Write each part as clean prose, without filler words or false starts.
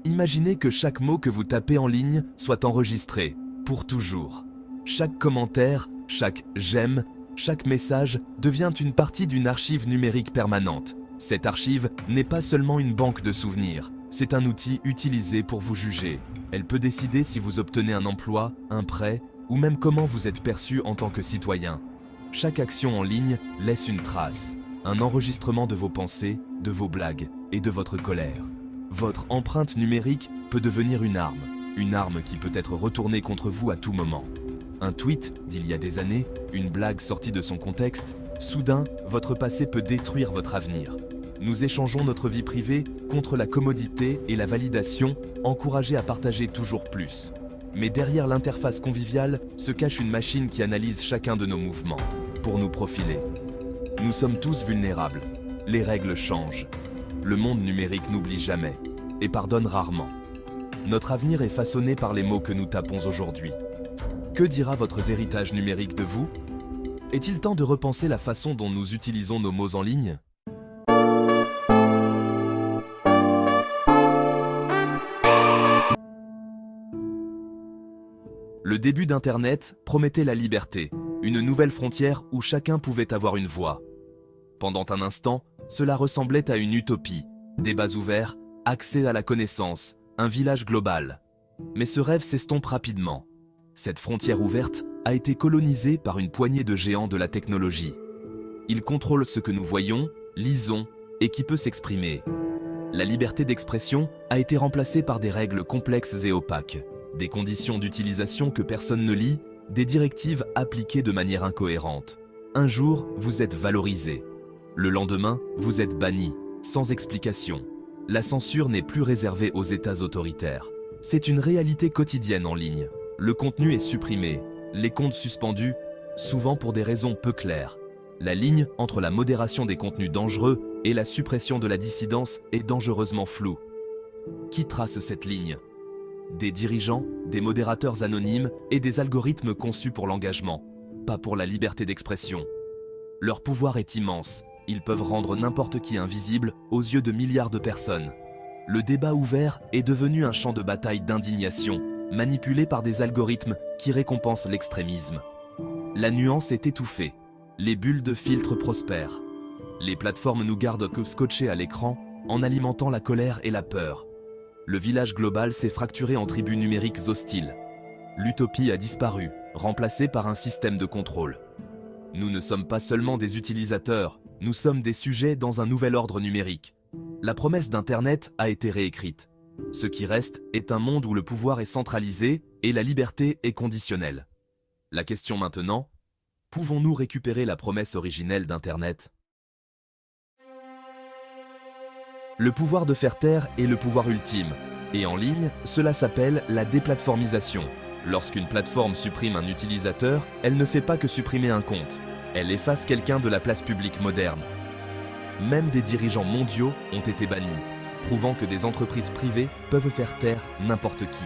Imaginez que chaque mot que vous tapez en ligne soit enregistré, pour toujours. Chaque commentaire, chaque « j'aime », chaque message devient une partie d'une archive numérique permanente. Cette archive n'est pas seulement une banque de souvenirs, c'est un outil utilisé pour vous juger. Elle peut décider si vous obtenez un emploi, un prêt, ou même comment vous êtes perçu en tant que citoyen. Chaque action en ligne laisse une trace, un enregistrement de vos pensées, de vos blagues et de votre colère. Votre empreinte numérique peut devenir une arme qui peut être retournée contre vous à tout moment. Un tweet d'il y a des années, une blague sortie de son contexte, soudain, votre passé peut détruire votre avenir. Nous échangeons notre vie privée contre la commodité et la validation, encouragés à partager toujours plus. Mais derrière l'interface conviviale se cache une machine qui analyse chacun de nos mouvements, pour nous profiler. Nous sommes tous vulnérables. Les règles changent. Le monde numérique n'oublie jamais et pardonne rarement. Notre avenir est façonné par les mots que nous tapons aujourd'hui. Que dira votre héritage numérique de vous? Est-il temps de repenser la façon dont nous utilisons nos mots en ligne? Le début d'Internet promettait la liberté, une nouvelle frontière où chacun pouvait avoir une voix. Pendant un instant, cela ressemblait à une utopie, débats ouverts, accès à la connaissance, un village global. Mais ce rêve s'estompe rapidement. Cette frontière ouverte a été colonisée par une poignée de géants de la technologie. Ils contrôlent ce que nous voyons, lisons et qui peut s'exprimer. La liberté d'expression a été remplacée par des règles complexes et opaques, des conditions d'utilisation que personne ne lit, des directives appliquées de manière incohérente. Un jour, vous êtes valorisé. Le lendemain, vous êtes banni, sans explication. La censure n'est plus réservée aux États autoritaires. C'est une réalité quotidienne en ligne. Le contenu est supprimé, les comptes suspendus, souvent pour des raisons peu claires. La ligne entre la modération des contenus dangereux et la suppression de la dissidence est dangereusement floue. Qui trace cette ligne? Des dirigeants, des modérateurs anonymes et des algorithmes conçus pour l'engagement, pas pour la liberté d'expression. Leur pouvoir est immense. Ils peuvent rendre n'importe qui invisible aux yeux de milliards de personnes. Le débat ouvert est devenu un champ de bataille d'indignation, manipulé par des algorithmes qui récompensent l'extrémisme. La nuance est étouffée. Les bulles de filtre prospèrent. Les plateformes nous gardent scotchés à l'écran en alimentant la colère et la peur. Le village global s'est fracturé en tribus numériques hostiles. L'utopie a disparu, remplacée par un système de contrôle. Nous ne sommes pas seulement des utilisateurs, nous sommes des sujets dans un nouvel ordre numérique. La promesse d'Internet a été réécrite. Ce qui reste est un monde où le pouvoir est centralisé et la liberté est conditionnelle. La question maintenant, pouvons-nous récupérer la promesse originelle d'Internet? Le pouvoir de faire taire est le pouvoir ultime, et en ligne, cela s'appelle la déplatformisation. Lorsqu'une plateforme supprime un utilisateur, elle ne fait pas que supprimer un compte. Elle efface quelqu'un de la place publique moderne. Même des dirigeants mondiaux ont été bannis, prouvant que des entreprises privées peuvent faire taire n'importe qui.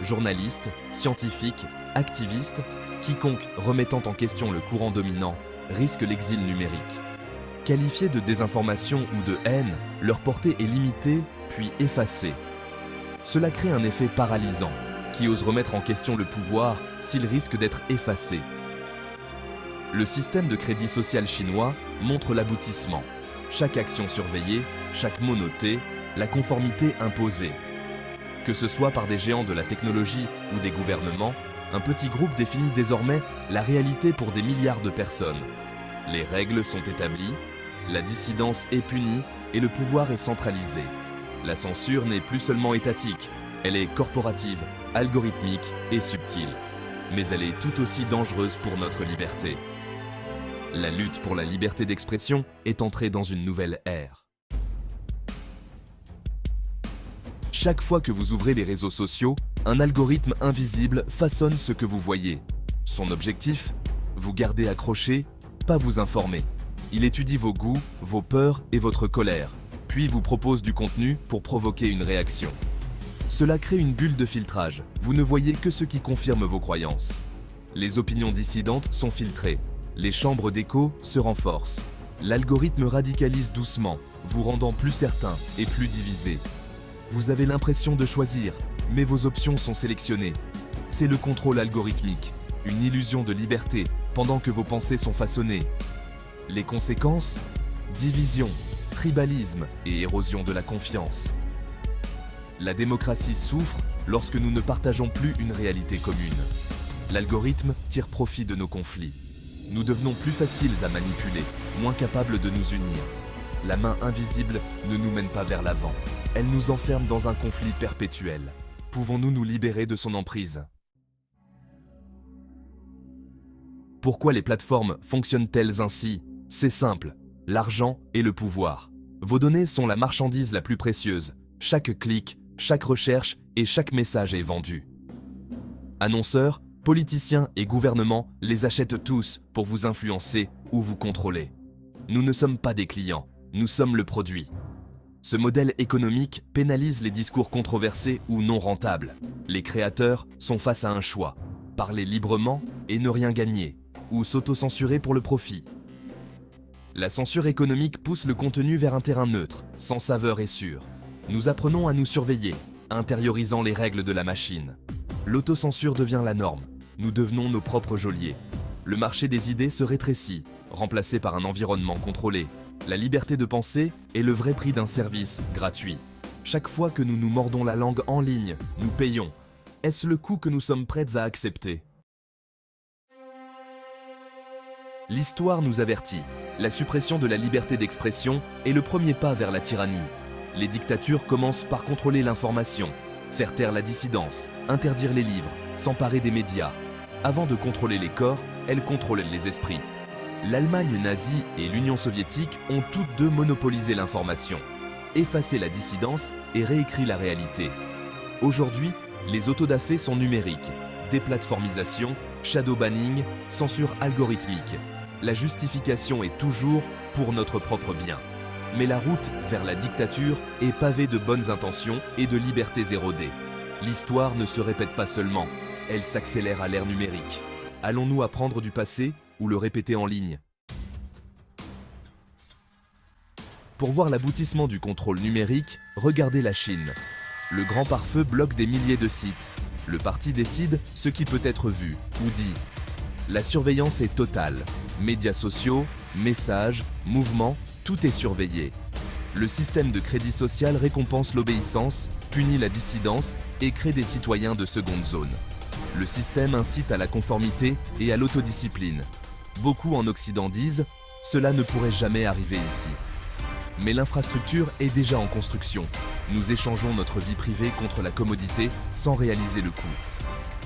Journalistes, scientifiques, activistes, quiconque remettant en question le courant dominant risque l'exil numérique. Qualifiés de désinformation ou de haine, leur portée est limitée, puis effacée. Cela crée un effet paralysant. Qui ose remettre en question le pouvoir s'il risque d'être effacé? Le système de crédit social chinois montre l'aboutissement. Chaque action surveillée, chaque mot noté, la conformité imposée. Que ce soit par des géants de la technologie ou des gouvernements, un petit groupe définit désormais la réalité pour des milliards de personnes. Les règles sont établies, la dissidence est punie et le pouvoir est centralisé. La censure n'est plus seulement étatique, elle est corporative, algorithmique et subtile. Mais elle est tout aussi dangereuse pour notre liberté. La lutte pour la liberté d'expression est entrée dans une nouvelle ère. Chaque fois que vous ouvrez les réseaux sociaux, un algorithme invisible façonne ce que vous voyez. Son objectif? Vous garder accroché, pas vous informer. Il étudie vos goûts, vos peurs et votre colère, puis vous propose du contenu pour provoquer une réaction. Cela crée une bulle de filtrage. Vous ne voyez que ce qui confirme vos croyances. Les opinions dissidentes sont filtrées. Les chambres d'écho se renforcent. L'algorithme radicalise doucement, vous rendant plus certain et plus divisé. Vous avez l'impression de choisir, mais vos options sont sélectionnées. C'est le contrôle algorithmique, une illusion de liberté pendant que vos pensées sont façonnées. Les conséquences? Division, tribalisme et érosion de la confiance. La démocratie souffre lorsque nous ne partageons plus une réalité commune. L'algorithme tire profit de nos conflits. Nous devenons plus faciles à manipuler, moins capables de nous unir. La main invisible ne nous mène pas vers l'avant. Elle nous enferme dans un conflit perpétuel. Pouvons-nous nous libérer de son emprise? Pourquoi les plateformes fonctionnent-elles ainsi? C'est simple, l'argent et le pouvoir. Vos données sont la marchandise la plus précieuse. Chaque clic, chaque recherche et chaque message est vendu. Annonceurs, politiciens et gouvernements les achètent tous pour vous influencer ou vous contrôler. Nous ne sommes pas des clients, nous sommes le produit. Ce modèle économique pénalise les discours controversés ou non rentables. Les créateurs sont face à un choix, parler librement et ne rien gagner, ou s'auto-censurer pour le profit. La censure économique pousse le contenu vers un terrain neutre, sans saveur et sûr. Nous apprenons à nous surveiller, intériorisant les règles de la machine. L'autocensure devient la norme, nous devenons nos propres geôliers. Le marché des idées se rétrécit, remplacé par un environnement contrôlé. La liberté de penser est le vrai prix d'un service gratuit. Chaque fois que nous nous mordons la langue en ligne, nous payons. Est-ce le coût que nous sommes prêts à accepter? L'histoire nous avertit. La suppression de la liberté d'expression est le premier pas vers la tyrannie. Les dictatures commencent par contrôler l'information, faire taire la dissidence, interdire les livres, s'emparer des médias. Avant de contrôler les corps, elles contrôlent les esprits. L'Allemagne nazie et l'Union soviétique ont toutes deux monopolisé l'information, effacé la dissidence et réécrit la réalité. Aujourd'hui, les autodafés sont numériques, déplatformisation, shadow banning, censure algorithmique. La justification est toujours pour notre propre bien. Mais la route vers la dictature est pavée de bonnes intentions et de libertés érodées. L'histoire ne se répète pas seulement, elle s'accélère à l'ère numérique. Allons-nous apprendre du passé ou le répéter en ligne? Pour voir l'aboutissement du contrôle numérique, regardez la Chine. Le grand pare-feu bloque des milliers de sites. Le parti décide ce qui peut être vu ou dit. La surveillance est totale. Médias sociaux, messages, mouvements, tout est surveillé. Le système de crédit social récompense l'obéissance, punit la dissidence et crée des citoyens de seconde zone. Le système incite à la conformité et à l'autodiscipline. Beaucoup en Occident disent « cela ne pourrait jamais arriver ici ». Mais l'infrastructure est déjà en construction. Nous échangeons notre vie privée contre la commodité sans réaliser le coût.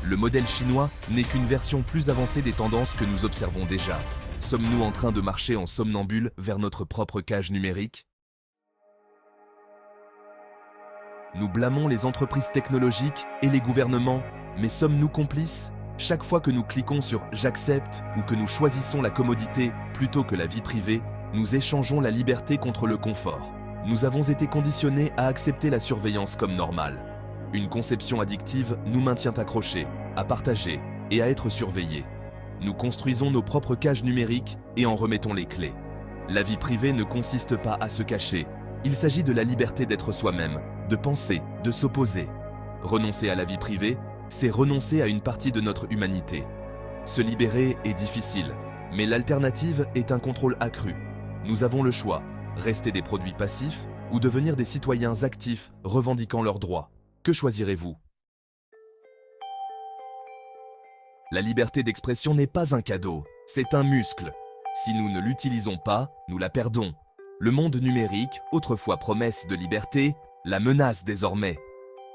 Le modèle chinois n'est qu'une version plus avancée des tendances que nous observons déjà. Sommes-nous en train de marcher en somnambule vers notre propre cage numérique? Nous blâmons les entreprises technologiques et les gouvernements, mais sommes-nous complices? Chaque fois que nous cliquons sur « J'accepte » ou que nous choisissons la commodité plutôt que la vie privée, nous échangeons la liberté contre le confort. Nous avons été conditionnés à accepter la surveillance comme normale. Une conception addictive nous maintient accrochés, à partager et à être surveillés. Nous construisons nos propres cages numériques et en remettons les clés. La vie privée ne consiste pas à se cacher. Il s'agit de la liberté d'être soi-même, de penser, de s'opposer. Renoncer à la vie privée, c'est renoncer à une partie de notre humanité. Se libérer est difficile, mais l'alternative est un contrôle accru. Nous avons le choix, rester des produits passifs ou devenir des citoyens actifs revendiquant leurs droits. Que choisirez-vous? La liberté d'expression n'est pas un cadeau, c'est un muscle. Si nous ne l'utilisons pas, nous la perdons. Le monde numérique, autrefois promesse de liberté, la menace désormais.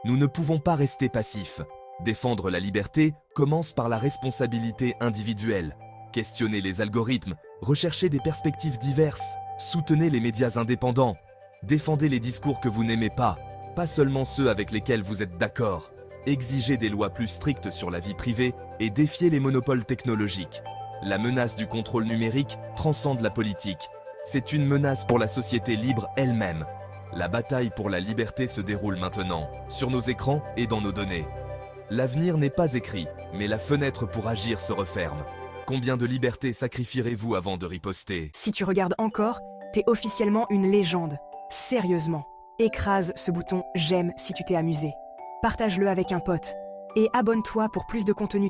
Nous ne pouvons pas rester passifs. Défendre la liberté commence par la responsabilité individuelle. Questionnez les algorithmes, recherchez des perspectives diverses, soutenez les médias indépendants, défendez les discours que vous n'aimez pas seulement ceux avec lesquels vous êtes d'accord. Exigez des lois plus strictes sur la vie privée et défiez les monopoles technologiques. La menace du contrôle numérique transcende la politique. C'est une menace pour la société libre elle-même. La bataille pour la liberté se déroule maintenant, sur nos écrans et dans nos données. L'avenir n'est pas écrit, mais la fenêtre pour agir se referme. Combien de libertés sacrifierez-vous avant de riposter? Si tu regardes encore, t'es officiellement une légende. Sérieusement. Écrase ce bouton j'aime si tu t'es amusé. Partage-le avec un pote. Et abonne-toi pour plus de contenu.